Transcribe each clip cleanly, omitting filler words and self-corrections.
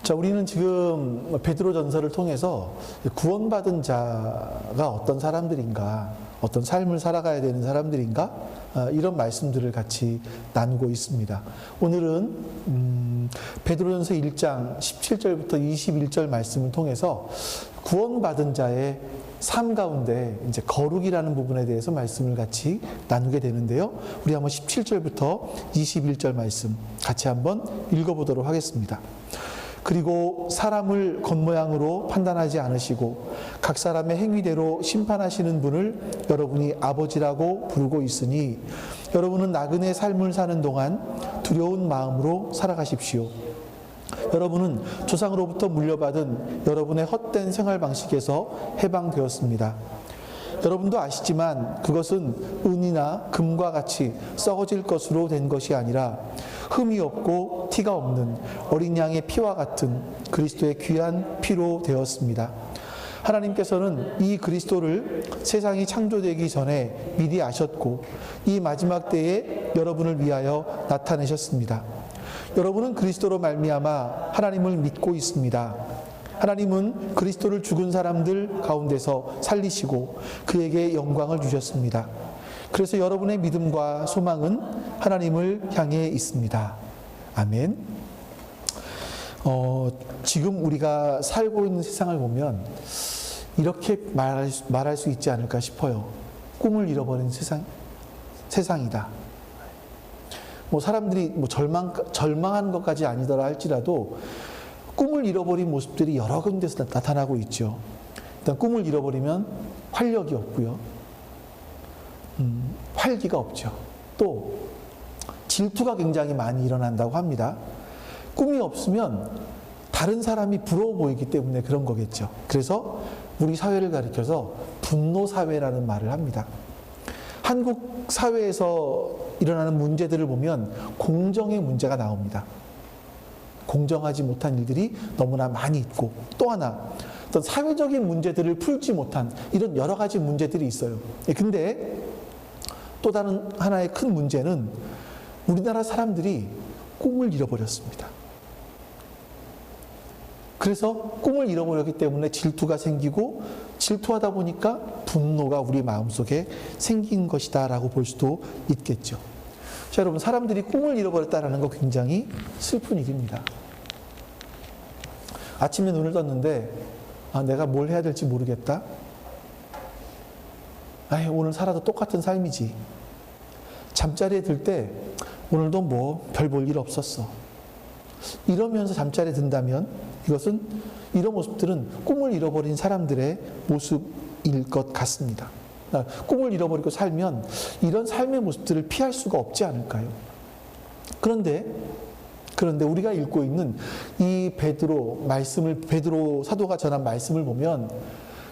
자, 우리는 지금 베드로 전서를 통해서 구원받은 자가 어떤 사람들인가, 어떤 삶을 살아가야 되는 사람들인가, 이런 말씀들을 같이 나누고 있습니다. 오늘은 베드로전서 1장 17절부터 21절 말씀을 통해서 구원받은 자의 삶 가운데 이제 거룩이라는 부분에 대해서 말씀을 같이 나누게 되는데요. 우리 한번 17절부터 21절 말씀 같이 한번 읽어보도록 하겠습니다. 그리고 사람을 겉모양으로 판단하지 않으시고 각 사람의 행위대로 심판하시는 분을 여러분이 아버지라고 부르고 있으니 여러분은 나그네 삶을 사는 동안 두려운 마음으로 살아가십시오. 여러분은 조상으로부터 물려받은 여러분의 헛된 생활 방식에서 해방되었습니다. 여러분도 아시지만 그것은 은이나 금과 같이 썩어질 것으로 된 것이 아니라 흠이 없고 티가 없는 어린 양의 피와 같은 그리스도의 귀한 피로 되었습니다. 하나님께서는 이 그리스도를 세상이 창조되기 전에 미리 아셨고 이 마지막 때에 여러분을 위하여 나타내셨습니다. 여러분은 그리스도로 말미암아 하나님을 믿고 있습니다. 하나님은 그리스도를 죽은 사람들 가운데서 살리시고 그에게 영광을 주셨습니다. 그래서 여러분의 믿음과 소망은 하나님을 향해 있습니다. 아멘. 지금 우리가 살고 있는 세상을 보면 이렇게 말할 수 있지 않을까 싶어요. 꿈을 잃어버린 세상이다. 사람들이 절망한 것까지 아니더라 할지라도 꿈을 잃어버린 모습들이 여러 군데서 나타나고 있죠. 일단 꿈을 잃어버리면 활력이 없고요. 활기가 없죠. 또 질투가 굉장히 많이 일어난다고 합니다. 꿈이 없으면 다른 사람이 부러워 보이기 때문에 그런 거겠죠. 그래서 우리 사회를 가리켜서 분노 사회라는 말을 합니다. 한국 사회에서 일어나는 문제들을 보면 공정의 문제가 나옵니다. 공정하지 못한 일들이 너무나 많이 있고 또 하나 어떤 사회적인 문제들을 풀지 못한 이런 여러 가지 문제들이 있어요. 근데 또 다른 하나의 큰 문제는 우리나라 사람들이 꿈을 잃어버렸습니다. 그래서 꿈을 잃어버렸기 때문에 질투가 생기고 질투하다 보니까 분노가 우리 마음속에 생긴 것이다 라고 볼 수도 있겠죠. 자, 여러분, 사람들이 꿈을 잃어버렸다는 거 굉장히 슬픈 일입니다. 아침에 눈을 떴는데 내가 뭘 해야 될지 모르겠다. 오늘 살아도 똑같은 삶이지. 잠자리에 들 때 오늘도 뭐 별 볼 일 없었어. 이러면서 잠자리에 든다면 이런 모습들은 꿈을 잃어버린 사람들의 모습일 것 같습니다. 꿈을 잃어버리고 살면 이런 삶의 모습들을 피할 수가 없지 않을까요? 그런데 우리가 읽고 있는 이 베드로 사도가 전한 말씀을 보면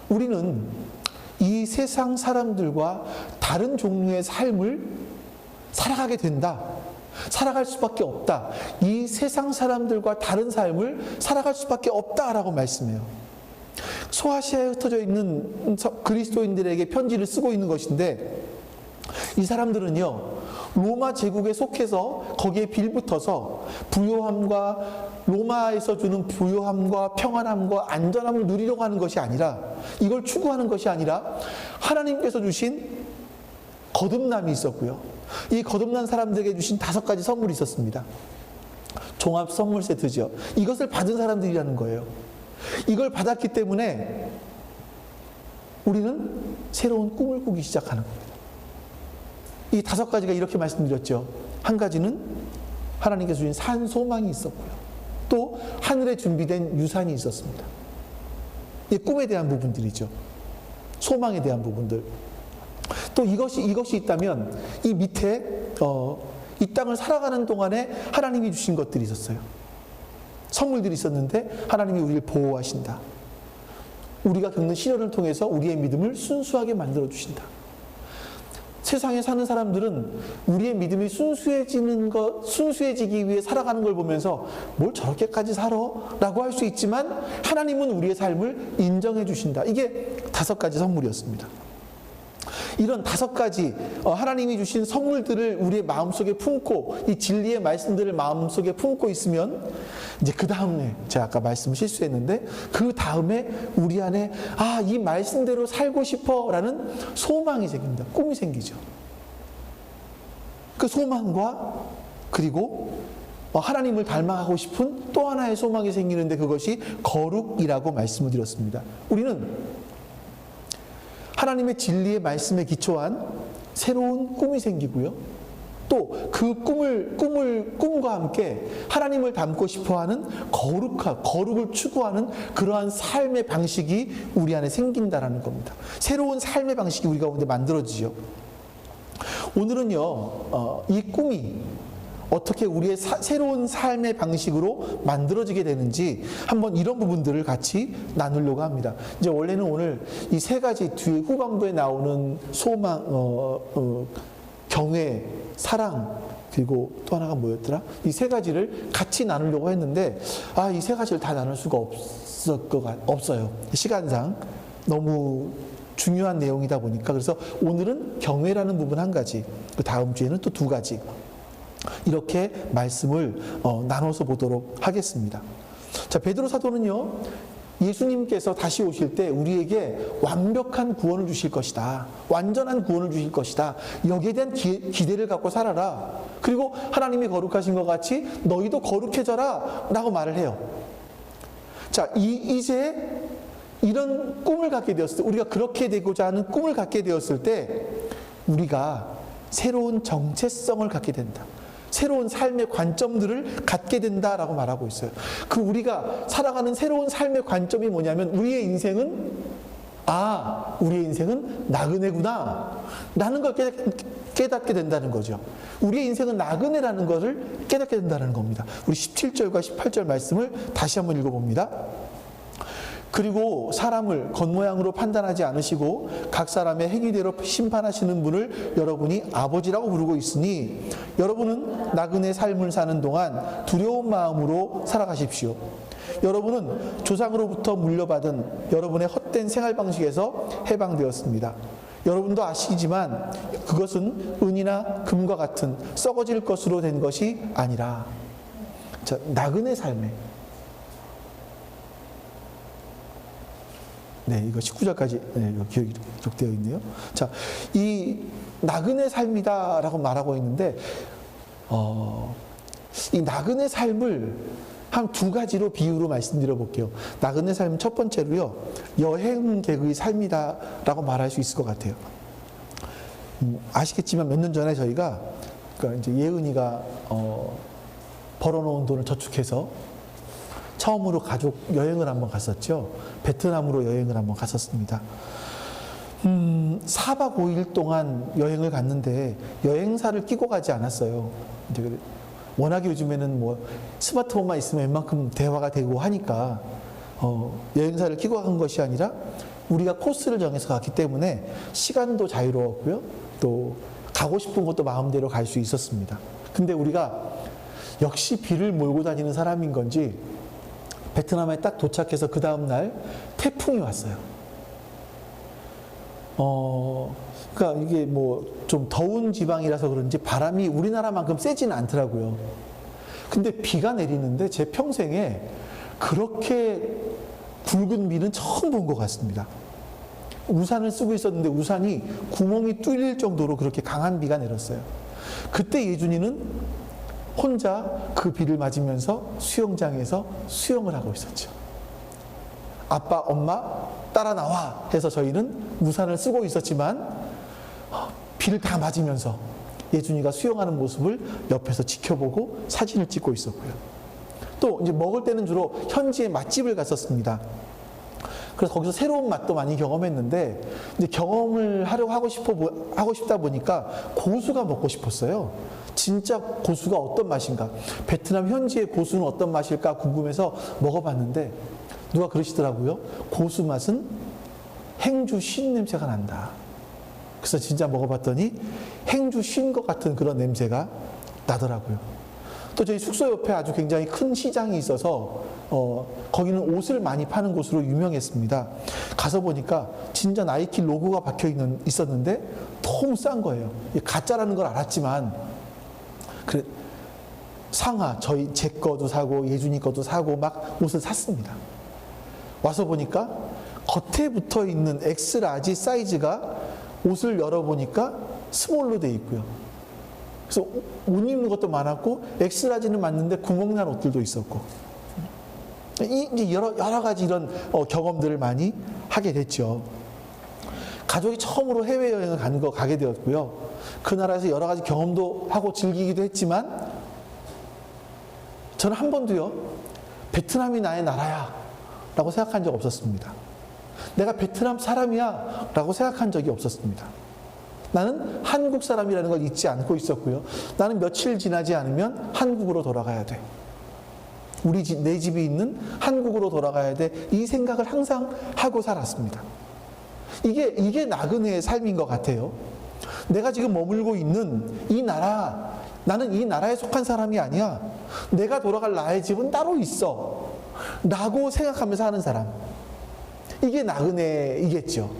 우리는 이 세상 사람들과 다른 종류의 삶을 살아가게 된다. 살아갈 수밖에 없다. 이 세상 사람들과 다른 삶을 살아갈 수밖에 없다라고 말씀해요. 소아시아에 흩어져 있는 그리스도인들에게 편지를 쓰고 있는 것인데 이 사람들은요 로마 제국에 속해서 거기에 빌붙어서 로마에서 주는 부요함과 평안함과 안전함을 누리려고 하는 것이 아니라 이걸 추구하는 것이 아니라 하나님께서 주신 거듭남이 있었고요. 이 거듭난 사람들에게 주신 5가지 선물이 있었습니다. 종합 선물 세트죠. 이것을 받은 사람들이라는 거예요. 이걸 받았기 때문에 우리는 새로운 꿈을 꾸기 시작하는 겁니다. 이 5가지가 이렇게 말씀드렸죠. 한 가지는 하나님께서 주신 산 소망이 있었고요. 또 하늘에 준비된 유산이 있었습니다. 이 꿈에 대한 부분들이죠. 소망에 대한 부분들. 또 이것이 있다면 이 밑에 이 땅을 살아가는 동안에 하나님이 주신 것들이 있었어요. 선물들이 있었는데 하나님이 우리를 보호하신다. 우리가 겪는 시련을 통해서 우리의 믿음을 순수하게 만들어 주신다. 세상에 사는 사람들은 우리의 믿음이 순수해지기 위해 살아가는 걸 보면서 뭘 저렇게까지 살아? 라고 할 수 있지만 하나님은 우리의 삶을 인정해 주신다. 이게 5가지 선물이었습니다. 이런 5가지 하나님이 주신 선물들을 우리의 마음속에 품고 이 진리의 말씀들을 마음속에 품고 있으면 이제 그 다음에 제가 아까 말씀 실수했는데 그 다음에 우리 안에 이 말씀대로 살고 싶어라는 소망이 생깁니다. 꿈이 생기죠. 그 소망과 그리고 하나님을 닮아가고 싶은 또 하나의 소망이 생기는데 그것이 거룩이라고 말씀을 드렸습니다. 우리는 하나님의 진리의 말씀에 기초한 새로운 꿈이 생기고요. 또 그 꿈과 함께 하나님을 닮고 싶어하는 거룩을 추구하는 그러한 삶의 방식이 우리 안에 생긴다라는 겁니다. 새로운 삶의 방식이 우리 가운데 만들어지죠. 오늘은요, 이 꿈이 어떻게 우리의 새로운 삶의 방식으로 만들어지게 되는지 한번 이런 부분들을 같이 나누려고 합니다. 이제 원래는 오늘 이 3가지 뒤에 후반부에 나오는 소망, 경외, 사랑, 그리고 또 하나가 뭐였더라? 이 3가지를 같이 나누려고 했는데 이 3가지를 다 나눌 수가 없어요. 시간상 너무 중요한 내용이다 보니까. 그래서 오늘은 경외라는 부분 1가지, 그 다음 주에는 또 2가지 이렇게 말씀을 나눠서 보도록 하겠습니다. 자, 베드로 사도는요, 예수님께서 다시 오실 때 우리에게 완벽한 구원을 주실 것이다, 완전한 구원을 주실 것이다, 여기에 대한 기대를 갖고 살아라, 그리고 하나님이 거룩하신 것 같이 너희도 거룩해져라 라고 말을 해요. 자, 이제 이런 꿈을 갖게 되었을 때, 우리가 그렇게 되고자 하는 꿈을 갖게 되었을 때 우리가 새로운 정체성을 갖게 된다, 새로운 삶의 관점들을 갖게 된다라고 말하고 있어요. 그 우리가 살아가는 새로운 삶의 관점이 뭐냐면 우리의 인생은 나그네구나 라는 걸 깨닫게 된다는 거죠. 우리의 인생은 나그네라는 것을 깨닫게 된다는 겁니다. 우리 17절과 18절 말씀을 다시 한번 읽어봅니다. 그리고 사람을 겉모양으로 판단하지 않으시고 각 사람의 행위대로 심판하시는 분을 여러분이 아버지라고 부르고 있으니 여러분은 나그네 삶을 사는 동안 두려운 마음으로 살아가십시오. 여러분은 조상으로부터 물려받은 여러분의 헛된 생활 방식에서 해방되었습니다. 여러분도 아시지만 그것은 은이나 금과 같은 썩어질 것으로 된 것이 아니라, 자, 나그네 삶에, 이거 19절까지 기록되어 있네요. 자, 이 나그네 삶이다라고 말하고 있는데, 이 나그네 삶을 한 2가지로 비유로 말씀드려 볼게요. 나그네 삶은 첫 번째로요, 여행객의 삶이다라고 말할 수 있을 것 같아요. 아시겠지만 몇 년 전에 저희가, 그러니까 이제 예은이가 벌어놓은 돈을 저축해서 처음으로 가족 여행을 한번 갔었죠. 베트남으로 여행을 한번 갔었습니다. 4박 5일 동안 여행을 갔는데 여행사를 끼고 가지 않았어요. 이제 워낙에 요즘에는 뭐 스마트폰만 있으면 웬만큼 대화가 되고 하니까 여행사를 끼고 간 것이 아니라 우리가 코스를 정해서 갔기 때문에 시간도 자유로웠고요. 또 가고 싶은 곳도 마음대로 갈 수 있었습니다. 근데 우리가 역시 비를 몰고 다니는 사람인 건지 베트남에 딱 도착해서 그 다음날 태풍이 왔어요. 그러니까 이게 뭐 좀 더운 지방이라서 그런지 바람이 우리나라만큼 세지는 않더라고요. 근데 비가 내리는데 제 평생에 그렇게 굵은 비는 처음 본 것 같습니다. 우산을 쓰고 있었는데 우산이 구멍이 뚫릴 정도로 그렇게 강한 비가 내렸어요. 그때 예준이는 혼자 그 비를 맞으면서 수영장에서 수영을 하고 있었죠. 아빠, 엄마, 따라 나와 해서 저희는 우산을 쓰고 있었지만 비를 다 맞으면서 예준이가 수영하는 모습을 옆에서 지켜보고 사진을 찍고 있었고요. 또 이제 먹을 때는 주로 현지의 맛집을 갔었습니다. 그래서 거기서 새로운 맛도 많이 경험했는데 이제 경험을 하고 싶다 보니까 고수가 먹고 싶었어요. 진짜 고수가 어떤 맛인가, 베트남 현지의 고수는 어떤 맛일까 궁금해서 먹어봤는데 누가 그러시더라고요. 고수 맛은 행주 쉰 냄새가 난다. 그래서 진짜 먹어봤더니 행주 쉰 것 같은 그런 냄새가 나더라고요. 또 저희 숙소 옆에 아주 굉장히 큰 시장이 있어서 거기는 옷을 많이 파는 곳으로 유명했습니다. 가서 보니까 진짜 나이키 로고가 있었는데 너무 싼 거예요. 가짜라는 걸 알았지만 그래 상하 제 거도 사고 예준이 거도 사고 막 옷을 샀습니다. 와서 보니까 겉에 붙어 있는 X 라지 사이즈가 옷을 열어보니까 스몰로 돼 있고요. 그래서 못 입는 것도 많았고 X 라지는 맞는데 구멍난 옷들도 있었고 이제 여러 가지 이런 경험들을 많이 하게 됐죠. 가족이 처음으로 해외여행을 가게 되었고요. 그 나라에서 여러 가지 경험도 하고 즐기기도 했지만 저는 한 번도요 베트남이 나의 나라야 라고 생각한 적 없었습니다. 내가 베트남 사람이야 라고 생각한 적이 없었습니다. 나는 한국 사람이라는 걸 잊지 않고 있었고요. 나는 며칠 지나지 않으면 한국으로 돌아가야 돼. 내 집이 있는 한국으로 돌아가야 돼. 이 생각을 항상 하고 살았습니다. 이게 나그네의 삶인 것 같아요. 내가 지금 머물고 있는 이 나라, 나는 이 나라에 속한 사람이 아니야. 내가 돌아갈 나의 집은 따로 있어. 라고 생각하면서 하는 사람. 이게 나그네이겠죠.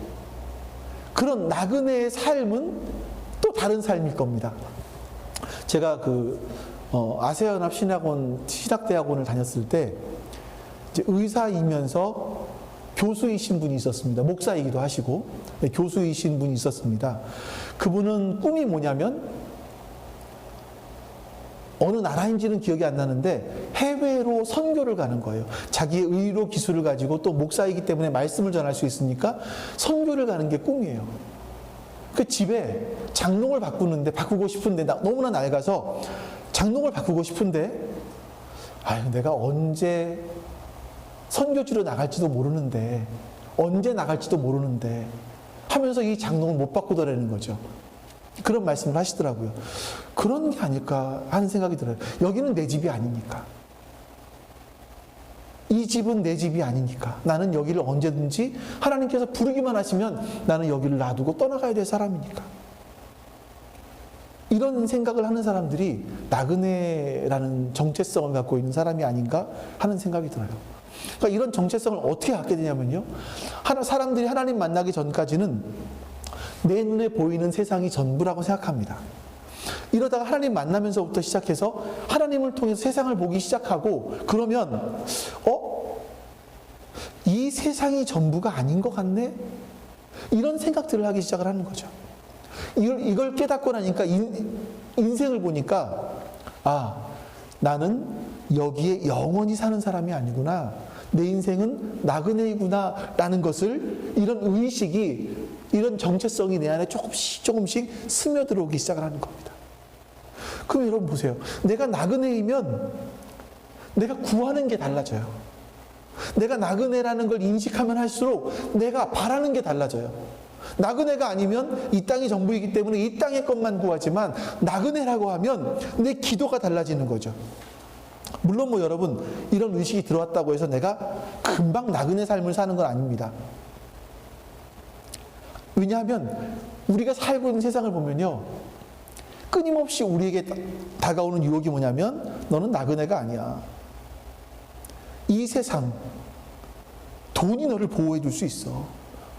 그런 나그네의 삶은 또 다른 삶일 겁니다. 제가 아세아연합 신학대학원을 다녔을 때 이제 의사이면서 교수이신 분이 있었습니다. 목사이기도 하시고 교수이신 분이 있었습니다. 그분은 꿈이 뭐냐면 어느 나라인지는 기억이 안 나는데 해외로 선교를 가는 거예요. 자기의 의료 기술을 가지고 또 목사이기 때문에 말씀을 전할 수 있으니까 선교를 가는 게 꿈이에요. 그 집에 장롱을 바꾸고 싶은데 너무나 낡아서 장롱을 바꾸고 싶은데 내가 언제 선교지로 나갈지도 모르는데 언제 나갈지도 모르는데 하면서 이 장롱을 못 바꾸더라는 거죠. 그런 말씀을 하시더라고요. 그런 게 아닐까 하는 생각이 들어요. 여기는 내 집이 아니니까. 이 집은 내 집이 아니니까. 나는 여기를 언제든지 하나님께서 부르기만 하시면 나는 여기를 놔두고 떠나가야 될 사람이니까. 이런 생각을 하는 사람들이 나그네라는 정체성을 갖고 있는 사람이 아닌가 하는 생각이 들어요. 그러니까 이런 정체성을 어떻게 갖게 되냐면요. 사람들이 하나님 만나기 전까지는 내 눈에 보이는 세상이 전부라고 생각합니다. 이러다가 하나님 만나면서부터 시작해서 하나님을 통해서 세상을 보기 시작하고 그러면 이 세상이 전부가 아닌 것 같네? 이런 생각들을 하기 시작을 하는 거죠. 이걸 깨닫고 나니까 인생을 보니까 나는 여기에 영원히 사는 사람이 아니구나. 내 인생은 나그네이구나 라는 것을 이런 의식이 이런 정체성이 내 안에 조금씩 스며들어오기 시작을 하는 겁니다. 그럼 여러분 보세요. 내가 나그네이면 내가 구하는 게 달라져요. 내가 나그네라는 걸 인식하면 할수록 내가 바라는 게 달라져요. 나그네가 아니면 이 땅이 전부이기 때문에 이 땅의 것만 구하지만 나그네라고 하면 내 기도가 달라지는 거죠. 물론 여러분 이런 의식이 들어왔다고 해서 내가 금방 나그네 삶을 사는 건 아닙니다. 왜냐하면 우리가 살고 있는 세상을 보면요. 끊임없이 우리에게 다가오는 유혹이 뭐냐면 너는 나그네가 아니야. 이 세상 돈이 너를 보호해 줄 수 있어.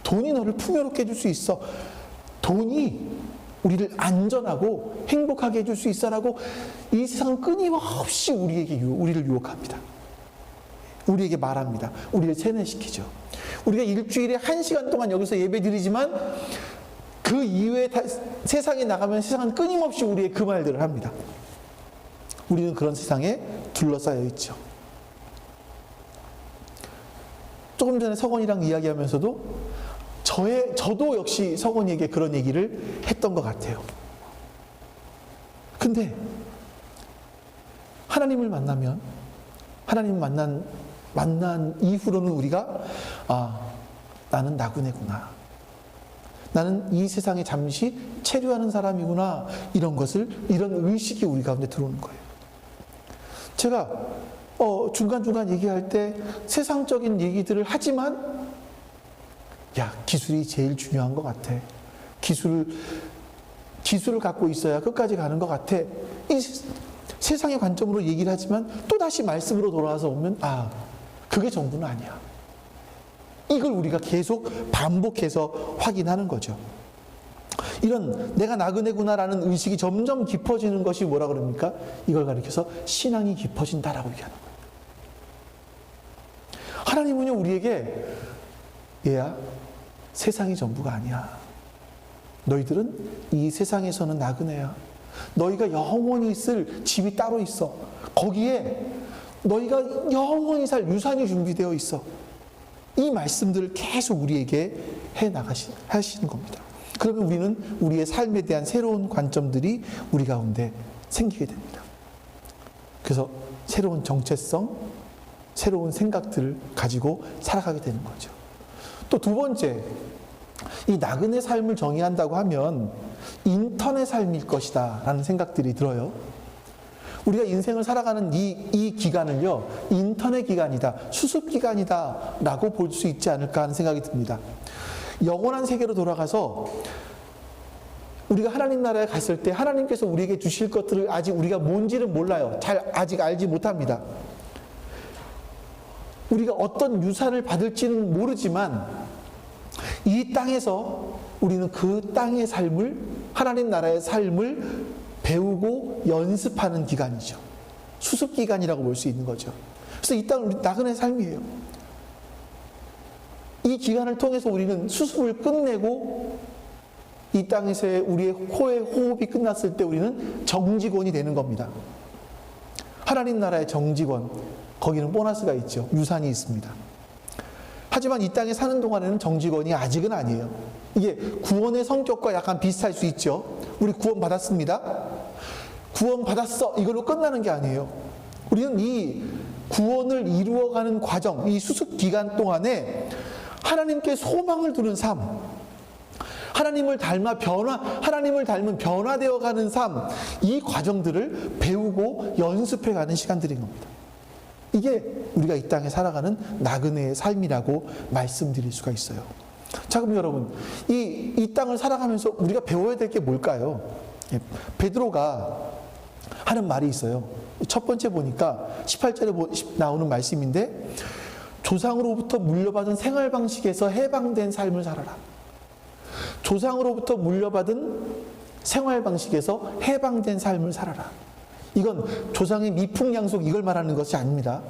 돈이 너를 풍요롭게 해줄 수 있어. 돈이 우리를 안전하고 행복하게 해줄 수 있어라고 이 세상은 끊임없이 우리를 유혹합니다. 우리에게 말합니다. 우리를 세뇌시키죠. 우리가 일주일에 1시간 동안 여기서 예배 드리지만 그 이후에 세상에 나가면 세상은 끊임없이 우리의 그 말들을 합니다. 우리는 그런 세상에 둘러싸여 있죠. 조금 전에 서건이랑 이야기하면서도 저도 역시 서건이에게 그런 얘기를 했던 것 같아요. 근데 하나님을 만나면 하나님 만난 이후로는 우리가 나는 나그네구나. 나는 이 세상에 잠시 체류하는 사람이구나. 이런 의식이 우리 가운데 들어오는 거예요. 제가 중간중간 얘기할 때 세상적인 얘기들을 하지만 기술이 제일 중요한 것 같아. 기술을 갖고 있어야 끝까지 가는 것 같아. 이 세상의 관점으로 얘기를 하지만 또다시 말씀으로 돌아와서 보면 그게 전부는 아니야. 이걸 우리가 계속 반복해서 확인하는 거죠. 이런 내가 나그네구나라는 의식이 점점 깊어지는 것이 뭐라 그럽니까? 이걸 가리켜서 신앙이 깊어진다라고 얘기하는 거예요. 하나님은요, 우리에게 얘야, 세상이 전부가 아니야. 너희들은 이 세상에서는 나그네야. 너희가 영원히 있을 집이 따로 있어. 거기에 너희가 영원히 살 유산이 준비되어 있어. 이 말씀들을 계속 우리에게 하시는 겁니다. 그러면 우리는 우리의 삶에 대한 새로운 관점들이 우리 가운데 생기게 됩니다. 그래서 새로운 정체성, 새로운 생각들을 가지고 살아가게 되는 거죠. 또 두 번째, 이 나그네 삶을 정의한다고 하면 인턴의 삶일 것이다 라는 생각들이 들어요. 우리가 인생을 살아가는 이 기간을요, 인턴의 기간이다, 수습 기간이다 라고 볼 수 있지 않을까 하는 생각이 듭니다. 영원한 세계로 돌아가서 우리가 하나님 나라에 갔을 때 하나님께서 우리에게 주실 것들을 아직 우리가 뭔지는 몰라요. 아직 알지 못합니다. 우리가 어떤 유산을 받을지는 모르지만 이 땅에서 우리는 그 땅의 삶을, 하나님 나라의 삶을 배우고 연습하는 기간이죠. 수습 기간이라고 볼 수 있는 거죠. 그래서 이 땅은 우리 나그네 삶이에요. 이 기간을 통해서 우리는 수습을 끝내고 이 땅에서의 우리의 호흡이 끝났을 때 우리는 정직원이 되는 겁니다. 하나님 나라의 정직원, 거기는 보너스가 있죠. 유산이 있습니다. 하지만 이 땅에 사는 동안에는 정직원이 아직은 아니에요. 이게 구원의 성격과 약간 비슷할 수 있죠. 우리 구원 받았습니다. 구원 받았어. 이걸로 끝나는 게 아니에요. 우리는 이 구원을 이루어가는 과정, 이 수습 기간 동안에 하나님께 소망을 두는 삶, 하나님을 닮은 변화되어 가는 삶, 이 과정들을 배우고 연습해가는 시간들인 겁니다. 이게 우리가 이 땅에 살아가는 나그네의 삶이라고 말씀드릴 수가 있어요. 자, 그럼 여러분, 이 땅을 살아가면서 우리가 배워야 될 게 뭘까요? 베드로가 하는 말이 있어요. 첫 번째 보니까 18절에 나오는 말씀인데, 조상으로부터 물려받은 생활 방식에서 해방된 삶을 살아라. 조상으로부터 물려받은 생활 방식에서 해방된 삶을 살아라. 이건 조상의 미풍양속 이걸 말하는 것이 아닙니다.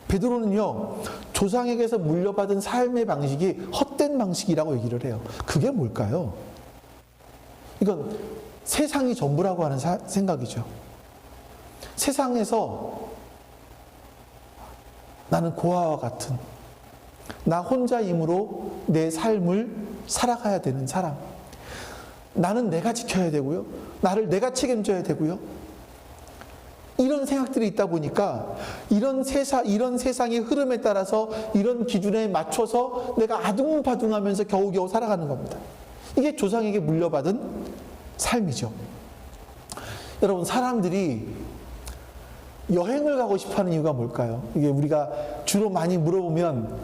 베드로는요, 조상에게서 물려받은 삶의 방식이 헛된 방식이라고 얘기를 해요. 그게 뭘까요? 이건 세상이 전부라고 하는 생각이죠. 세상에서 나는 고아와 같은, 나 혼자 힘으로 내 삶을 살아가야 되는 사람, 나는 내가 지켜야 되고요, 나를 내가 책임져야 되고요, 이런 생각들이 있다 보니까 이런 세상의 흐름에 따라서 이런 기준에 맞춰서 내가 아둥바둥하면서 겨우겨우 살아가는 겁니다. 이게 조상에게 물려받은 삶이죠. 여러분, 사람들이 여행을 가고 싶어하는 이유가 뭘까요? 이게 우리가 주로 많이 물어보면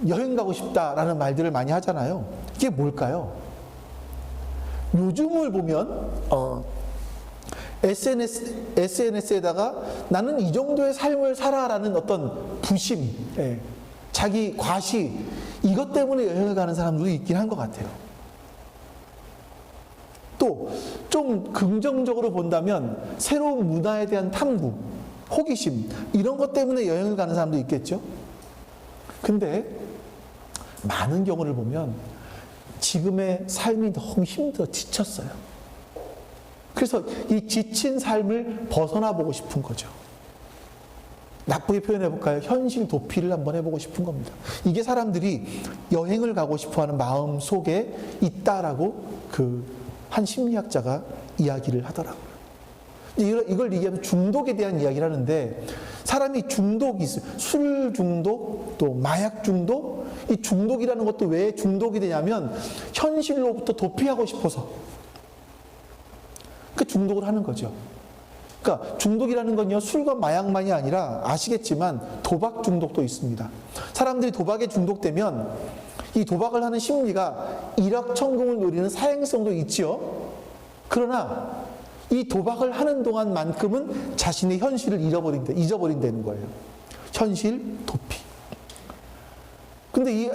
여행 가고 싶다라는 말들을 많이 하잖아요. 이게 뭘까요? 요즘을 보면 SNS에다가 나는 이 정도의 삶을 살아라는 어떤 부심, 자기 과시, 이것 때문에 여행을 가는 사람들도 있긴 한 것 같아요. 또 좀 긍정적으로 본다면 새로운 문화에 대한 탐구, 호기심, 이런 것 때문에 여행을 가는 사람도 있겠죠. 근데 많은 경우를 보면 지금의 삶이 너무 힘들어 지쳤어요. 그래서 이 지친 삶을 벗어나 보고 싶은 거죠. 나쁘게 표현해 볼까요? 현실 도피를 한번 해보고 싶은 겁니다. 이게 사람들이 여행을 가고 싶어하는 마음 속에 있다라고 한 심리학자가 이야기를 하더라고요. 이걸 얘기하면 중독에 대한 이야기를 하는데, 사람이 중독이 있어요. 술 중독, 또 마약 중독. 이 중독이라는 것도 왜 중독이 되냐면 현실로부터 도피하고 싶어서 그 중독을 하는 거죠. 그러니까 중독이라는 건요, 술과 마약만이 아니라 아시겠지만 도박 중독도 있습니다. 사람들이 도박에 중독되면 이 도박을 하는 심리가 일확천금을 노리는 사행성도 있지요. 그러나 이 도박을 하는 동안만큼은 자신의 현실을 잊어버린다는 거예요. 현실 도피. 근데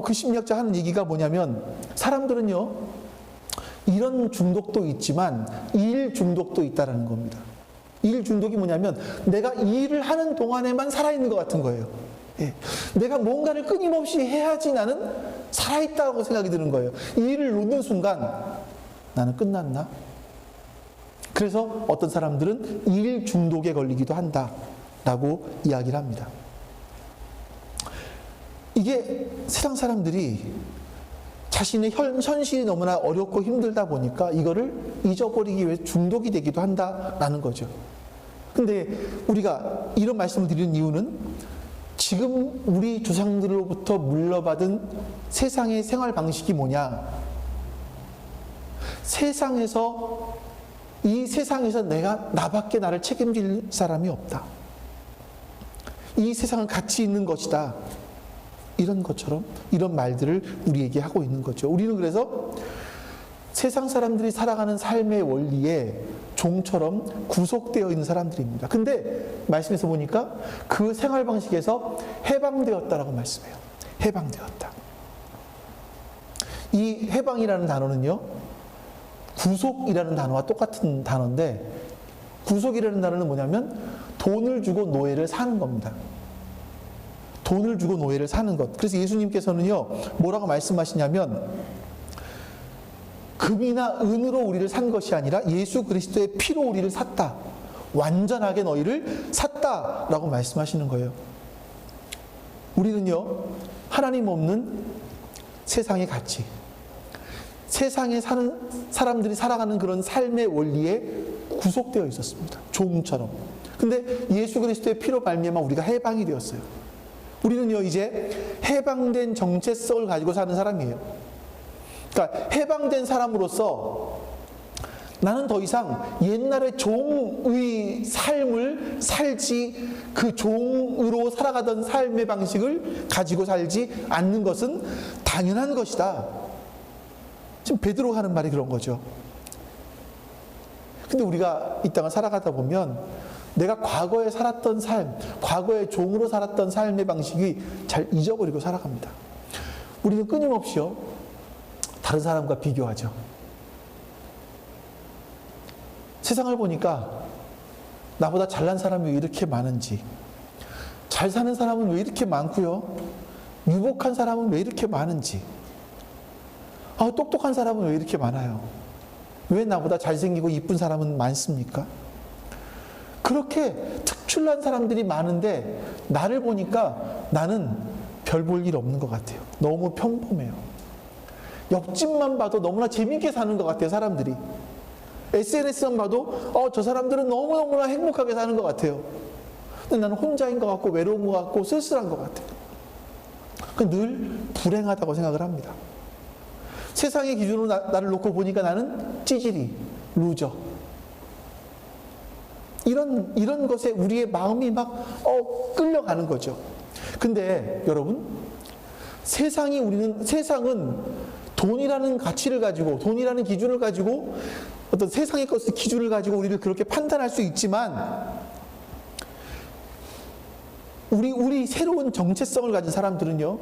그 심리학자 하는 얘기가 뭐냐면, 사람들은요, 이런 중독도 있지만 일 중독도 있다라는 겁니다. 일 중독이 뭐냐면, 내가 이 일을 하는 동안에만 살아있는 것 같은 거예요. 예. 내가 뭔가를 끊임없이 해야지 나는 살아있다고 생각이 드는 거예요. 이 일을 놓는 순간 나는 끝났나? 그래서 어떤 사람들은 일 중독에 걸리기도 한다라고 이야기를 합니다. 이게 세상 사람들이 자신의 현실이 너무나 어렵고 힘들다 보니까 이거를 잊어버리기 위해 중독이 되기도 한다라는 거죠. 근데 우리가 이런 말씀을 드리는 이유는, 지금 우리 조상들로부터 물려받은 세상의 생활 방식이 뭐냐? 이 세상에서 나밖에 나를 책임질 사람이 없다. 이 세상은 가치 있는 것이다. 이런 것처럼 이런 말들을 우리에게 하고 있는 거죠. 우리는 그래서 세상 사람들이 살아가는 삶의 원리에 종처럼 구속되어 있는 사람들입니다. 근데 말씀에서 보니까 그 생활 방식에서 해방되었다라고 말씀해요. 해방되었다. 이 해방이라는 단어는요, 구속이라는 단어와 똑같은 단어인데, 구속이라는 단어는 뭐냐면 돈을 주고 노예를 사는 겁니다. 돈을 주고 노예를 사는 것. 그래서 예수님께서는요, 뭐라고 말씀하시냐면, 금이나 은으로 우리를 산 것이 아니라 예수 그리스도의 피로 우리를 샀다. 완전하게 너희를 샀다라고 말씀하시는 거예요. 우리는요, 하나님 없는 세상의 가치, 세상에 사는 사람들이 살아가는 그런 삶의 원리에 구속되어 있었습니다. 종처럼. 근데 예수 그리스도의 피로 말미암아 우리가 해방이 되었어요. 우리는요, 이제 해방된 정체성을 가지고 사는 사람이에요. 그러니까 해방된 사람으로서 나는 더 이상 옛날의 종의 삶을 살지, 그 종으로 살아가던 삶의 방식을 가지고 살지 않는 것은 당연한 것이다. 지금 베드로가 하는 말이 그런 거죠. 근데 우리가 이 땅을 살아가다 보면 내가 과거에 살았던 삶, 과거에 종으로 살았던 삶의 방식이 잘 잊어버리고 살아갑니다. 우리는 끊임없이요, 다른 사람과 비교하죠. 세상을 보니까 나보다 잘난 사람이 왜 이렇게 많은지, 잘 사는 사람은 왜 이렇게 많고요, 유복한 사람은 왜 이렇게 많은지, 똑똑한 사람은 왜 이렇게 많아요? 왜 나보다 잘생기고 이쁜 사람은 많습니까? 그렇게 특출난 사람들이 많은데 나를 보니까 나는 별 볼 일 없는 것 같아요. 너무 평범해요. 옆집만 봐도 너무나 재밌게 사는 것 같아요, 사람들이. SNS만 봐도 저 사람들은 너무너무나 행복하게 사는 것 같아요. 근데 나는 혼자인 것 같고 외로운 것 같고 쓸쓸한 것 같아요. 늘 불행하다고 생각을 합니다. 세상의 기준으로 나를 놓고 보니까 나는 찌질이, 루저. 이런 것에 우리의 마음이 막 끌려가는 거죠. 근데 여러분, 세상은 돈이라는 가치를 가지고, 돈이라는 기준을 가지고, 어떤 세상의 것의 기준을 가지고 우리를 그렇게 판단할 수 있지만, 우리 새로운 정체성을 가진 사람들은요,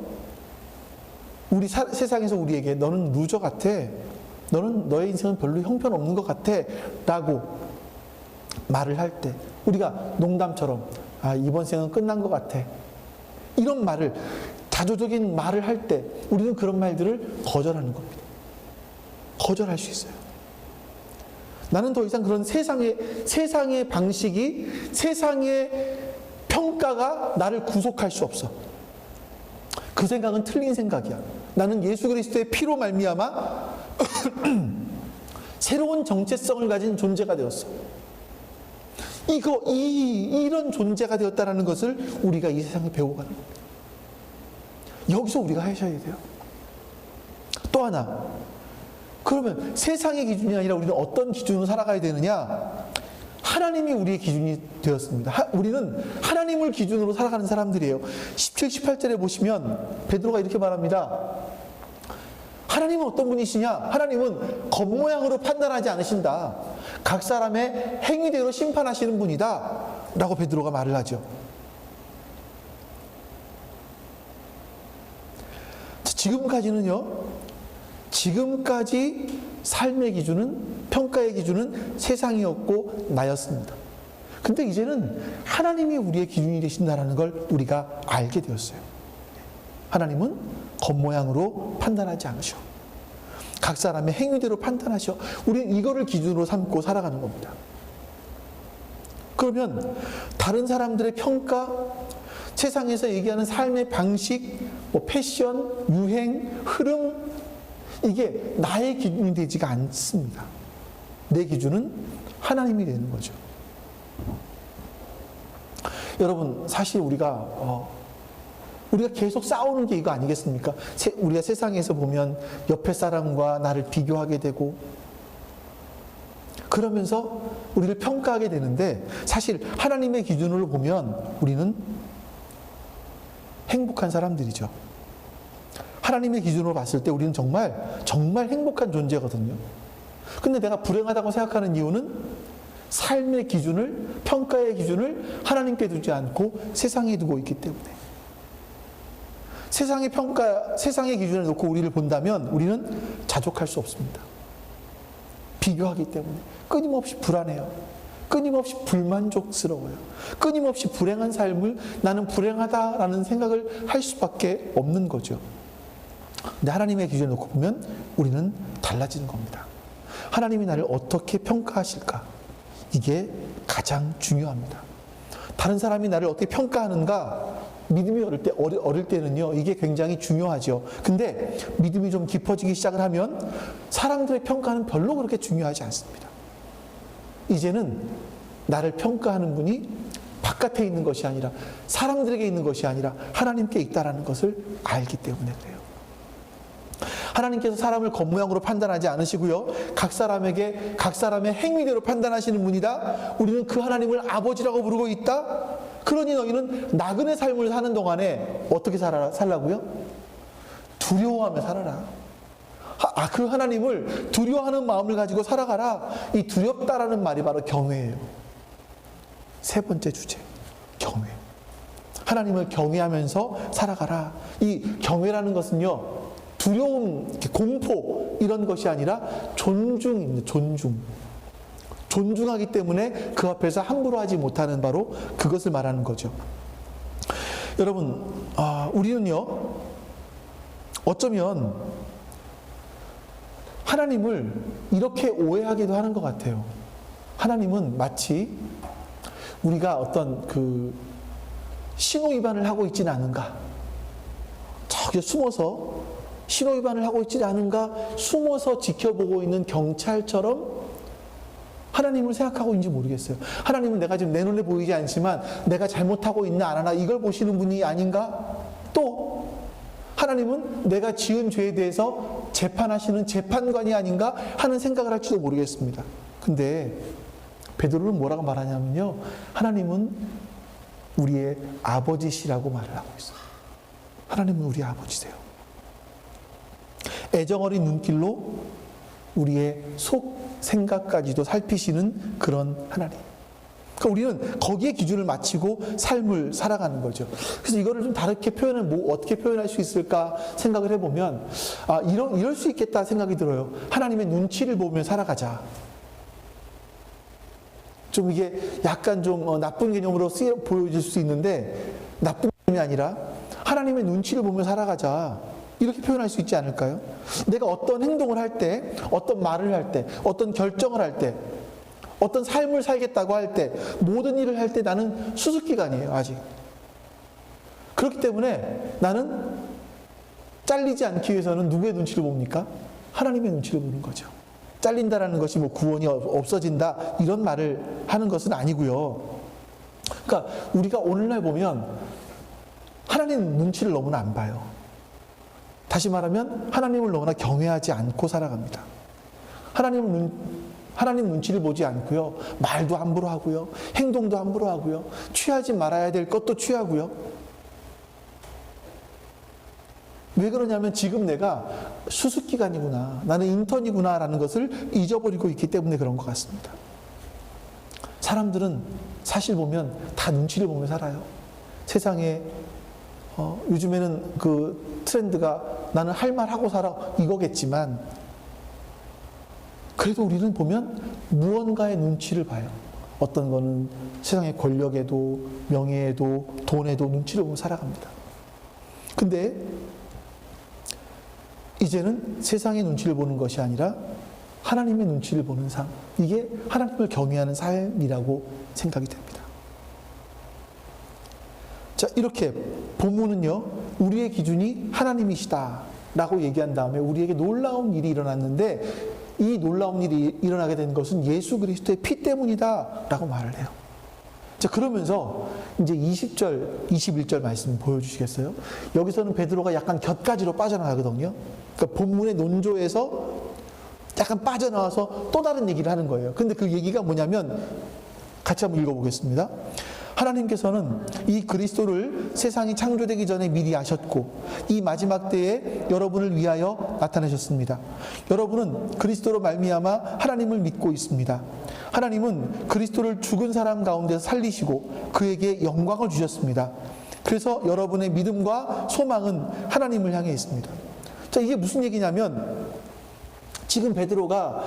세상에서 우리에게 너는 루저 같아, 너의 인생은 별로 형편없는 것 같아 라고 말을 할 때, 우리가 농담처럼 이번 생은 끝난 것 같아, 이런 말을, 자조적인 말을 할 때 우리는 그런 말들을 거절하는 겁니다. 거절할 수 있어요. 나는 더 이상 그런 세상의 방식이, 세상의 평가가 나를 구속할 수 없어. 그 생각은 틀린 생각이야. 나는 예수 그리스도의 피로 말미암아 새로운 정체성을 가진 존재가 되었어. 이런 존재가 되었다는 것을 우리가 이 세상에 배워가는 겁니다. 여기서 우리가 하셔야 돼요. 또 하나, 그러면 세상의 기준이 아니라 우리는 어떤 기준으로 살아가야 되느냐? 하나님이 우리의 기준이 되었습니다. 우리는 하나님을 기준으로 살아가는 사람들이에요. 17, 18절에 보시면 베드로가 이렇게 말합니다. 하나님은 어떤 분이시냐? 하나님은 겉모양으로 판단하지 않으신다. 각 사람의 행위대로 심판하시는 분이다. 라고 베드로가 말을 하죠. 지금까지 삶의 기준은, 평가의 기준은 세상이었고 나였습니다. 근데 이제는 하나님이 우리의 기준이 되신다는 걸 우리가 알게 되었어요. 하나님은 겉모양으로 판단하지 않으셔. 각 사람의 행위대로 판단하셔. 우리는 이거를 기준으로 삼고 살아가는 겁니다. 그러면 다른 사람들의 평가, 세상에서 얘기하는 삶의 방식, 패션, 유행, 흐름, 이게 나의 기준이 되지가 않습니다. 내 기준은 하나님이 되는 거죠. 여러분, 사실 우리가 계속 싸우는 게 이거 아니겠습니까? 우리가 세상에서 보면 옆에 사람과 나를 비교하게 되고, 그러면서 우리를 평가하게 되는데, 사실 하나님의 기준으로 보면 우리는 행복한 사람들이죠. 하나님의 기준으로 봤을 때 우리는 정말 행복한 존재거든요. 근데 내가 불행하다고 생각하는 이유는 삶의 기준을, 평가의 기준을 하나님께 두지 않고 세상에 두고 있기 때문에. 세상의 평가, 세상의 기준을 놓고 우리를 본다면 우리는 자족할 수 없습니다. 비교하기 때문에 끊임없이 불안해요. 끊임없이 불만족스러워요. 끊임없이 불행한 삶을 나는 불행하다라는 생각을 할 수밖에 없는 거죠. 근데 하나님의 기준을 놓고 보면 우리는 달라지는 겁니다. 하나님이 나를 어떻게 평가하실까? 이게 가장 중요합니다. 다른 사람이 나를 어떻게 평가하는가? 믿음이 어릴 때는요, 이게 굉장히 중요하죠. 근데 믿음이 좀 깊어지기 시작을 하면 사람들의 평가는 별로 그렇게 중요하지 않습니다. 이제는 나를 평가하는 분이 바깥에 있는 것이 아니라, 사람들에게 있는 것이 아니라 하나님께 있다라는 것을 알기 때문에 그래요. 하나님께서 사람을 겉모양으로 판단하지 않으시고요, 각 사람의 행위대로 판단하시는 분이다. 우리는 그 하나님을 아버지라고 부르고 있다. 그러니 너희는 나그네 삶을 사는 동안에 어떻게 살라고요? 두려워하며 살아라. 그 하나님을 두려워하는 마음을 가지고 살아가라. 이 두렵다라는 말이 바로 경외예요. 세 번째 주제, 경외. 하나님을 경외하면서 살아가라. 이 경외라는 것은요, 두려움, 공포 이런 것이 아니라 존중입니다. 존중하기 때문에 그 앞에서 함부로 하지 못하는 바로 그것을 말하는 거죠. 여러분, 우리는요, 어쩌면 하나님을 이렇게 오해하기도 하는 것 같아요. 하나님은 마치 우리가 어떤 신호위반을 하고 있지는 않은가, 저기 숨어서 신호위반을 하고 있지 않은가, 숨어서 지켜보고 있는 경찰처럼 하나님을 생각하고 있는지 모르겠어요. 하나님은 내가 지금 내 눈에 보이지 않지만 내가 잘못하고 있나 안 하나 이걸 보시는 분이 아닌가? 또 하나님은 내가 지은 죄에 대해서 재판하시는 재판관이 아닌가 하는 생각을 할지도 모르겠습니다. 근데 베드로는 뭐라고 말하냐면요, 하나님은 우리의 아버지시라고 말을 하고 있어요. 하나님은 우리의 아버지세요. 애정어린 눈길로 우리의 속 생각까지도 살피시는 그런 하나님. 그러니까 우리는 거기에 기준을 맞추고 삶을 살아가는 거죠. 그래서 이거를 좀 다르게 어떻게 표현할 수 있을까 생각을 해보면, 이럴 수 있겠다 생각이 들어요. 하나님의 눈치를 보며 살아가자. 좀 이게 약간 좀 나쁜 개념으로 보여질 수 있는데, 나쁜 개념이 아니라 하나님의 눈치를 보며 살아가자. 이렇게 표현할 수 있지 않을까요? 내가 어떤 행동을 할 때, 어떤 말을 할 때, 어떤 결정을 할 때, 어떤 삶을 살겠다고 할 때, 모든 일을 할 때 나는 수습기간이에요, 아직. 그렇기 때문에 나는 잘리지 않기 위해서는 누구의 눈치를 봅니까? 하나님의 눈치를 보는 거죠. 잘린다라는 것이 구원이 없어진다, 이런 말을 하는 것은 아니고요. 그러니까 우리가 오늘날 보면 하나님 눈치를 너무나 안 봐요. 다시 말하면 하나님을 너무나 경외하지 않고 살아갑니다. 하나님 눈치를 보지 않고요, 말도 함부로 하고요, 행동도 함부로 하고요, 취하지 말아야 될 것도 취하고요. 왜 그러냐면 지금 내가 수습기간이구나, 나는 인턴이구나 라는 것을 잊어버리고 있기 때문에 그런 것 같습니다. 사람들은 사실 보면 다 눈치를 보며 살아요. 세상에 요즘에는 그 트렌드가 나는 할 말 하고 살아 이거겠지만, 그래도 우리는 보면 무언가의 눈치를 봐요. 어떤 거는 세상의 권력에도 명예에도 돈에도 눈치를 보며 살아갑니다. 근데 이제는 세상의 눈치를 보는 것이 아니라 하나님의 눈치를 보는 삶, 이게 하나님을 경외하는 삶이라고 생각이 됩니다. 자, 이렇게 본문은요, 우리의 기준이 하나님이시다 라고 얘기한 다음에 우리에게 놀라운 일이 일어났는데, 이 놀라운 일이 일어나게 된 것은 예수 그리스도의 피 때문이다 라고 말을 해요. 자, 그러면서 이제 20절, 21절 말씀 보여주시겠어요? 여기서는 베드로가 약간 곁가지로 빠져나가거든요. 그러니까 본문의 논조에서 약간 빠져나와서 또 다른 얘기를 하는 거예요. 근데 그 얘기가 뭐냐면, 같이 한번 읽어보겠습니다. 하나님께서는 이 그리스도를 세상이 창조되기 전에 미리 아셨고 이 마지막 때에 여러분을 위하여 나타내셨습니다. 여러분은 그리스도로 말미암아 하나님을 믿고 있습니다. 하나님은 그리스도를 죽은 사람 가운데서 살리시고 그에게 영광을 주셨습니다. 그래서 여러분의 믿음과 소망은 하나님을 향해 있습니다. 자, 이게 무슨 얘기냐면, 지금 베드로가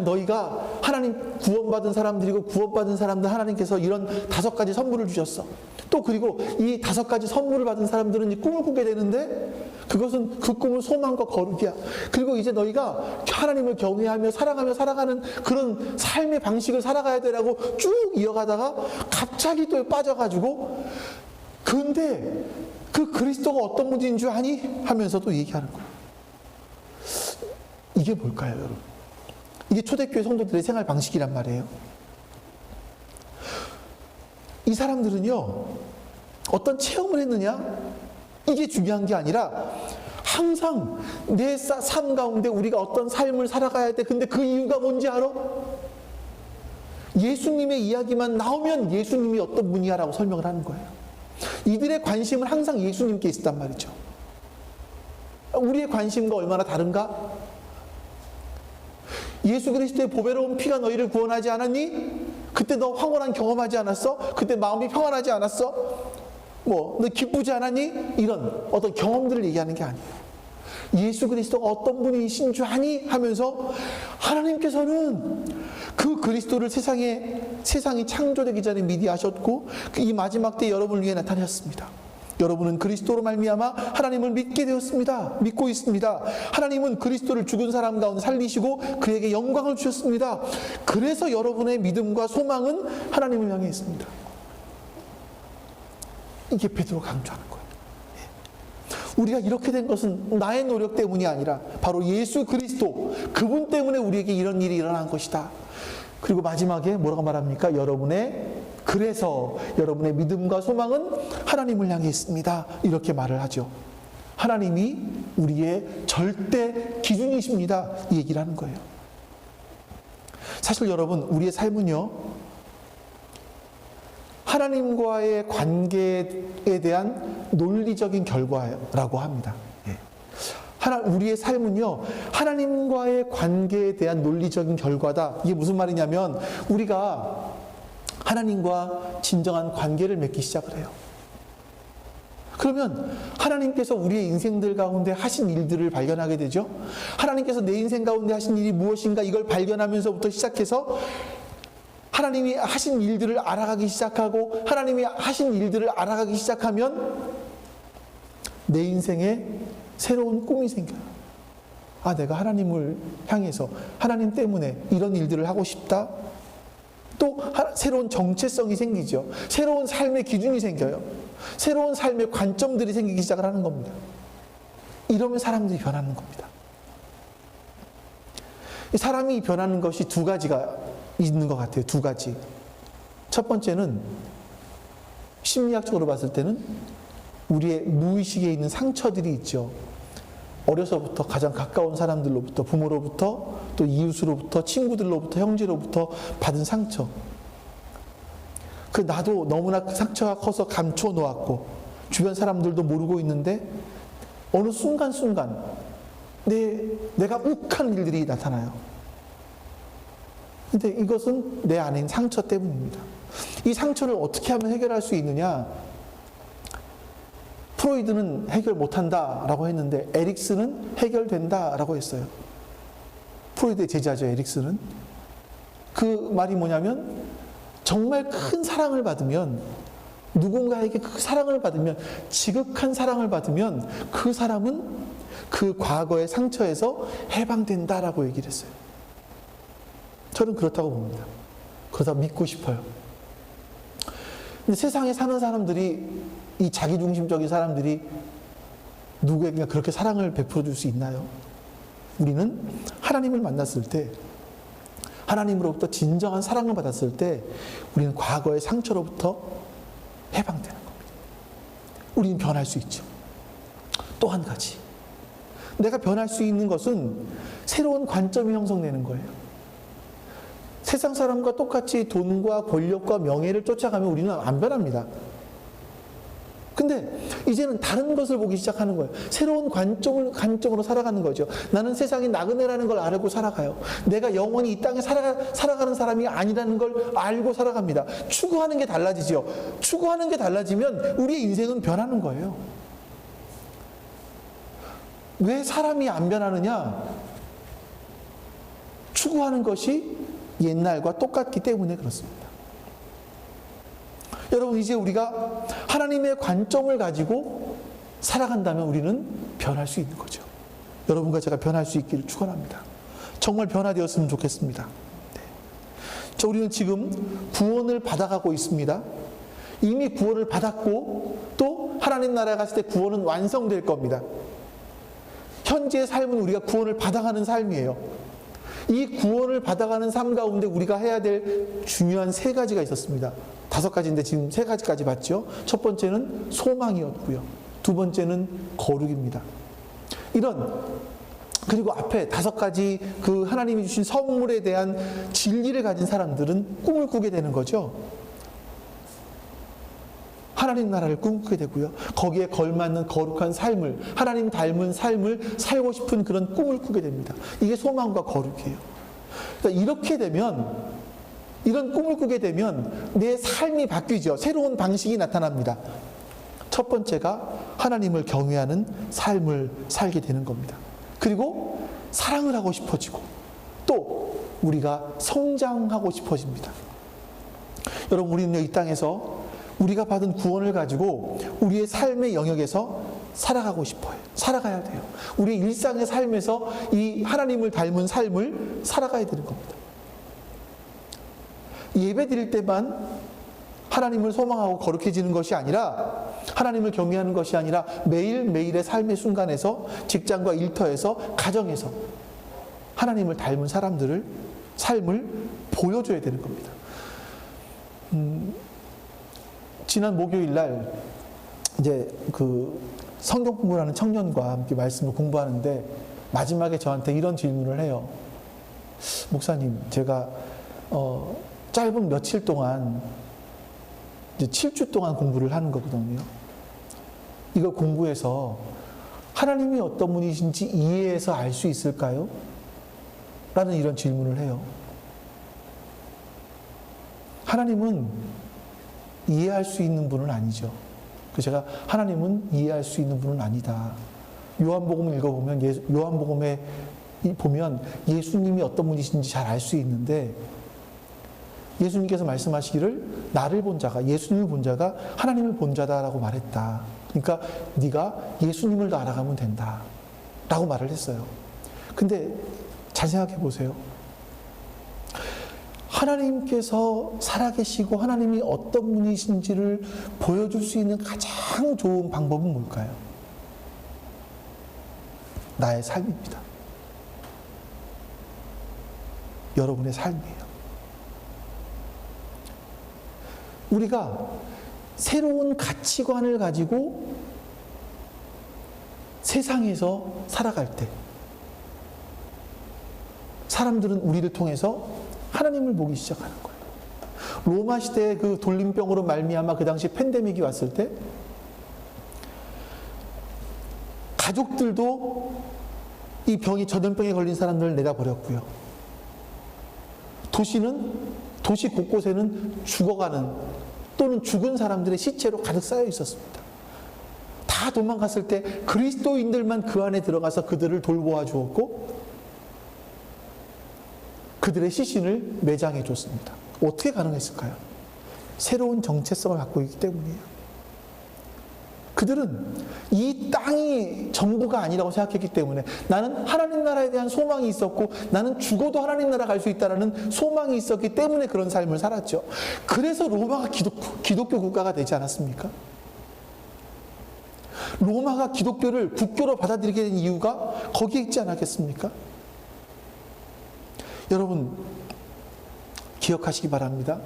너희가 하나님 구원받은 사람들이고 구원받은 사람들 하나님께서 이런 5가지 선물을 주셨어. 또 그리고 이 5가지 선물을 받은 사람들은 이 꿈을 꾸게 되는데 그것은 그 꿈은 소망과 거룩이야. 그리고 이제 너희가 하나님을 경외하며 사랑하며 살아가는 그런 삶의 방식을 살아가야 되라고 쭉 이어가다가 갑자기 또 빠져가지고, 근데 그 그리스도가 어떤 분인 줄 아니? 하면서도 얘기하는 거예요. 이게 뭘까요, 여러분? 이게 초대교회 성도들의 생활 방식이란 말이에요. 이 사람들은요, 어떤 체험을 했느냐? 이게 중요한 게 아니라 항상 내 삶 가운데 우리가 어떤 삶을 살아가야 돼. 근데 그 이유가 뭔지 알아? 예수님의 이야기만 나오면 예수님이 어떤 분이야 라고 설명을 하는 거예요. 이들의 관심은 항상 예수님께 있었단 말이죠. 우리의 관심과 얼마나 다른가? 예수 그리스도의 보배로운 피가 너희를 구원하지 않았니? 그때 너 황홀한 경험하지 않았어? 그때 마음이 평안하지 않았어? 너 기쁘지 않았니? 이런 어떤 경험들을 얘기하는 게 아니에요. 예수 그리스도가 어떤 분이신 줄 아니? 하면서 하나님께서는 그 그리스도를 세상이 창조되기 전에 미리 아셨고 이 마지막 때 여러분을 위해 나타내셨습니다. 여러분은 그리스도로 말미암아 하나님을 믿게 되었습니다. 믿고 있습니다. 하나님은 그리스도를 죽은 사람 가운데 살리시고 그에게 영광을 주셨습니다. 그래서 여러분의 믿음과 소망은 하나님을 향해 있습니다. 이게 베드로가 강조하는 거예요. 우리가 이렇게 된 것은 나의 노력 때문이 아니라 바로 예수 그리스도, 그분 때문에 우리에게 이런 일이 일어난 것이다. 그리고 마지막에 뭐라고 말합니까? 그래서 여러분의 믿음과 소망은 하나님을 향해 있습니다. 이렇게 말을 하죠. 하나님이 우리의 절대 기준이십니다. 이 얘기를 하는 거예요. 사실 여러분, 우리의 삶은요, 하나님과의 관계에 대한 논리적인 결과라고 합니다. 우리의 삶은요, 하나님과의 관계에 대한 논리적인 결과다. 이게 무슨 말이냐면, 우리가 하나님과 진정한 관계를 맺기 시작을 해요. 그러면 하나님께서 우리의 인생들 가운데 하신 일들을 발견하게 되죠. 하나님께서 내 인생 가운데 하신 일이 무엇인가 이걸 발견하면서부터 시작해서 하나님이 하신 일들을 알아가기 시작하고, 하나님이 하신 일들을 알아가기 시작하면 내 인생에 새로운 꿈이 생겨요. 내가 하나님을 향해서 하나님 때문에 이런 일들을 하고 싶다. 또 새로운 정체성이 생기죠. 새로운 삶의 기준이 생겨요. 새로운 삶의 관점들이 생기기 시작을 하는 겁니다. 이러면 사람들이 변하는 겁니다. 사람이 변하는 것이 2가지가 있는 것 같아요. 2가지. 첫 번째는 심리학적으로 봤을 때는 우리의 무의식에 있는 상처들이 있죠. 어려서부터 가장 가까운 사람들로부터, 부모로부터, 또 이웃으로부터, 친구들로부터, 형제로부터 받은 상처. 나도 너무나 그 상처가 커서 감춰 놓았고 주변 사람들도 모르고 있는데 어느 순간순간 내가 욱하는 일들이 나타나요. 근데 이것은 내 안에 있는 상처 때문입니다. 이 상처를 어떻게 하면 해결할 수 있느냐? 프로이드는 해결 못한다라고 했는데 에릭슨은 해결된다라고 했어요. 프로이드의 제자죠, 에릭슨은. 그 말이 뭐냐면 정말 큰 사랑을 받으면, 누군가에게 그 사랑을 받으면, 지극한 사랑을 받으면 그 사람은 그 과거의 상처에서 해방된다라고 얘기를 했어요. 저는 그렇다고 봅니다. 그러다 믿고 싶어요. 근데 세상에 사는 사람들이, 이 자기중심적인 사람들이 누구에게 그렇게 사랑을 베풀어 줄 수 있나요? 우리는 하나님을 만났을 때, 하나님으로부터 진정한 사랑을 받았을 때 우리는 과거의 상처로부터 해방되는 겁니다. 우리는 변할 수 있죠. 또 한 가지, 내가 변할 수 있는 것은 새로운 관점이 형성되는 거예요. 세상 사람과 똑같이 돈과 권력과 명예를 쫓아가면 우리는 안 변합니다. 근데 이제는 다른 것을 보기 시작하는 거예요. 새로운 관점으로 살아가는 거죠. 나는 세상이 나그네라는 걸 알고 살아가요. 내가 영원히 이 땅에 살아가는 사람이 아니라는 걸 알고 살아갑니다. 추구하는 게 달라지죠. 추구하는 게 달라지면 우리의 인생은 변하는 거예요. 왜 사람이 안 변하느냐? 추구하는 것이 옛날과 똑같기 때문에 그렇습니다. 여러분, 이제 우리가 하나님의 관점을 가지고 살아간다면 우리는 변할 수 있는 거죠. 여러분과 제가 변할 수 있기를 축원합니다. 정말 변화되었으면 좋겠습니다. 네. 우리는 지금 구원을 받아가고 있습니다. 이미 구원을 받았고 또 하나님 나라에 갔을 때 구원은 완성될 겁니다. 현재의 삶은 우리가 구원을 받아가는 삶이에요. 이 구원을 받아가는 삶 가운데 우리가 해야 될 중요한 3가지가 있었습니다. 5가지인데 지금 3가지까지 봤죠. 첫 번째는 소망이었고요. 2번째는 거룩입니다. 그리고 앞에 5가지 그 하나님이 주신 선물에 대한 진리를 가진 사람들은 꿈을 꾸게 되는 거죠. 하나님 나라를 꿈꾸게 되고요. 거기에 걸맞는 거룩한 삶을, 하나님 닮은 삶을 살고 싶은 그런 꿈을 꾸게 됩니다. 이게 소망과 거룩이에요. 그러니까 이렇게 되면, 이런 꿈을 꾸게 되면 내 삶이 바뀌죠. 새로운 방식이 나타납니다. 첫 번째가 하나님을 경외하는 삶을 살게 되는 겁니다. 그리고 사랑을 하고 싶어지고 또 우리가 성장하고 싶어집니다. 여러분, 우리는 이 땅에서 우리가 받은 구원을 가지고 우리의 삶의 영역에서 살아가고 싶어요. 살아가야 돼요. 우리 일상의 삶에서 이 하나님을 닮은 삶을 살아가야 되는 겁니다. 예배 드릴 때만 하나님을 소망하고 거룩해지는 것이 아니라, 하나님을 경외하는 것이 아니라 매일매일의 삶의 순간에서, 직장과 일터에서, 가정에서 하나님을 닮은 삶을 보여줘야 되는 겁니다. 지난 목요일 날 이제 그 성경 공부를 하는 청년과 함께 말씀을 공부하는데 마지막에 저한테 이런 질문을 해요. 목사님, 제가 짧은 며칠 동안, 이제 7주 동안 공부를 하는 거거든요. 이거 공부해서 하나님이 어떤 분이신지 이해해서 알 수 있을까요? 라는 이런 질문을 해요. 하나님은 이해할 수 있는 분은 아니죠. 그래서 제가 하나님은 이해할 수 있는 분은 아니다. 요한복음을 읽어보면, 요한복음에 보면 예수님이 어떤 분이신지 잘 알 수 있는데, 예수님께서 말씀하시기를 나를 본 자가, 예수님을 본 자가 하나님을 본 자다라고 말했다. 그러니까 네가 예수님을 더 알아가면 된다 라고 말을 했어요. 근데 잘 생각해 보세요. 하나님께서 살아계시고 하나님이 어떤 분이신지를 보여줄 수 있는 가장 좋은 방법은 뭘까요? 나의 삶입니다. 여러분의 삶이에요. 우리가 새로운 가치관을 가지고 세상에서 살아갈 때 사람들은 우리를 통해서 하나님을 보기 시작하는 거예요. 로마 시대의 그 돌림병으로 말미암아 그 당시 팬데믹이 왔을 때 가족들도 이 병이 전염병에 걸린 사람들을 내다버렸고요. 도시 곳곳에는 죽어가는 또는 죽은 사람들의 시체로 가득 쌓여 있었습니다. 다 도망갔을 때 그리스도인들만 그 안에 들어가서 그들을 돌보아 주었고 그들의 시신을 매장해 줬습니다. 어떻게 가능했을까요? 새로운 정체성을 갖고 있기 때문이에요. 그들은 이 땅이 전부가 아니라고 생각했기 때문에 나는 하나님 나라에 대한 소망이 있었고 나는 죽어도 하나님 나라 갈 수 있다는 소망이 있었기 때문에 그런 삶을 살았죠. 그래서 로마가 기독교 국가가 되지 않았습니까? 로마가 기독교를 국교로 받아들이게 된 이유가 거기에 있지 않았겠습니까? 여러분 기억하시기 바랍니다.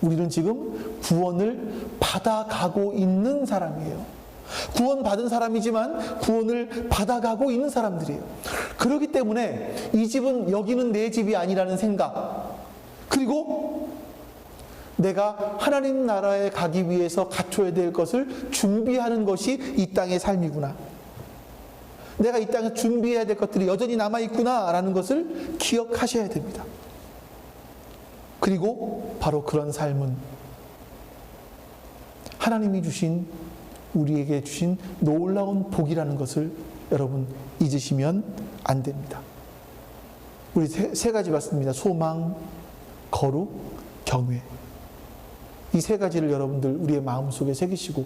우리는 지금 구원을 받아가고 있는 사람이에요. 구원받은 사람이지만 구원을 받아가고 있는 사람들이에요. 그렇기 때문에 이 집은 여기는 내 집이 아니라는 생각, 그리고 내가 하나님 나라에 가기 위해서 갖춰야 될 것을 준비하는 것이 이 땅의 삶이구나. 내가 이 땅에 준비해야 될 것들이 여전히 남아있구나 라는 것을 기억하셔야 됩니다. 그리고 바로 그런 삶은 하나님이 주신, 우리에게 주신 놀라운 복이라는 것을 여러분 잊으시면 안 됩니다. 우리 세 가지 봤습니다. 소망, 거룩, 경외. 이 세 가지를 여러분들 우리의 마음속에 새기시고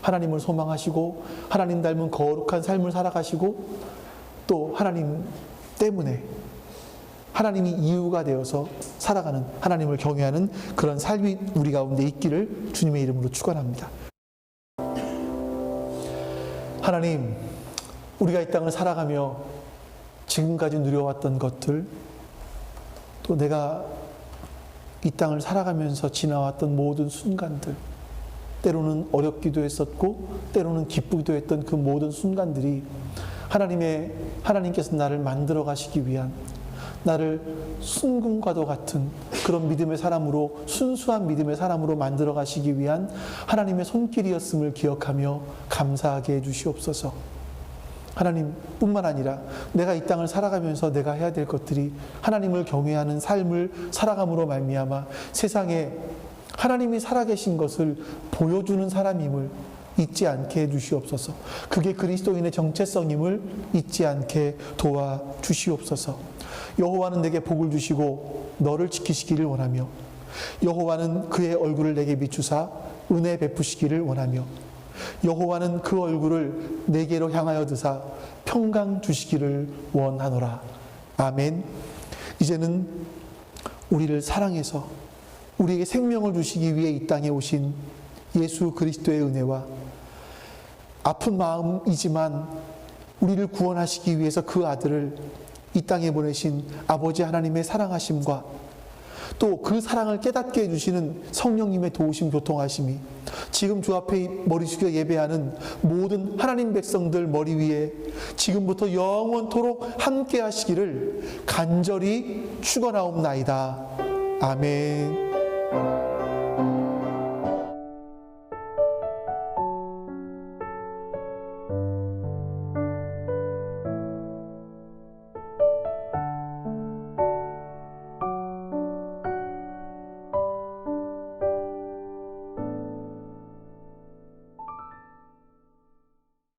하나님을 소망하시고 하나님 닮은 거룩한 삶을 살아가시고 또 하나님 때문에 하나님이 이유가 되어서 살아가는, 하나님을 경외하는 그런 삶이 우리 가운데 있기를 주님의 이름으로 축원합니다. 하나님, 우리가 이 땅을 살아가며 지금까지 누려왔던 것들, 또 내가 이 땅을 살아가면서 지나왔던 모든 순간들, 때로는 어렵기도 했었고 때로는 기쁘기도 했던 그 모든 순간들이 하나님께서 나를 만들어 가시기 위한, 나를 순금과도 같은 그런 믿음의 사람으로, 순수한 믿음의 사람으로 만들어 가시기 위한 하나님의 손길이었음을 기억하며 감사하게 해 주시옵소서. 하나님뿐만 아니라 내가 이 땅을 살아가면서 내가 해야 될 것들이 하나님을 경외하는 삶을 살아감으로 말미암아 세상에 하나님이 살아계신 것을 보여주는 사람임을 잊지 않게 해주시옵소서. 그게 그리스도인의 정체성임을 잊지 않게 도와주시옵소서. 여호와는 내게 복을 주시고 너를 지키시기를 원하며, 여호와는 그의 얼굴을 내게 비추사 은혜 베푸시기를 원하며, 여호와는 그 얼굴을 내게로 향하여 드사 평강 주시기를 원하노라. 아멘. 이제는 우리를 사랑해서 우리에게 생명을 주시기 위해 이 땅에 오신 예수 그리스도의 은혜와 아픈 마음이지만 우리를 구원하시기 위해서 그 아들을 이 땅에 보내신 아버지 하나님의 사랑하심과 또 그 사랑을 깨닫게 해주시는 성령님의 도우심, 교통하심이 지금 주 앞에 머리 숙여 예배하는 모든 하나님 백성들 머리 위에 지금부터 영원토록 함께 하시기를 간절히 축원하옵나이다. 아멘.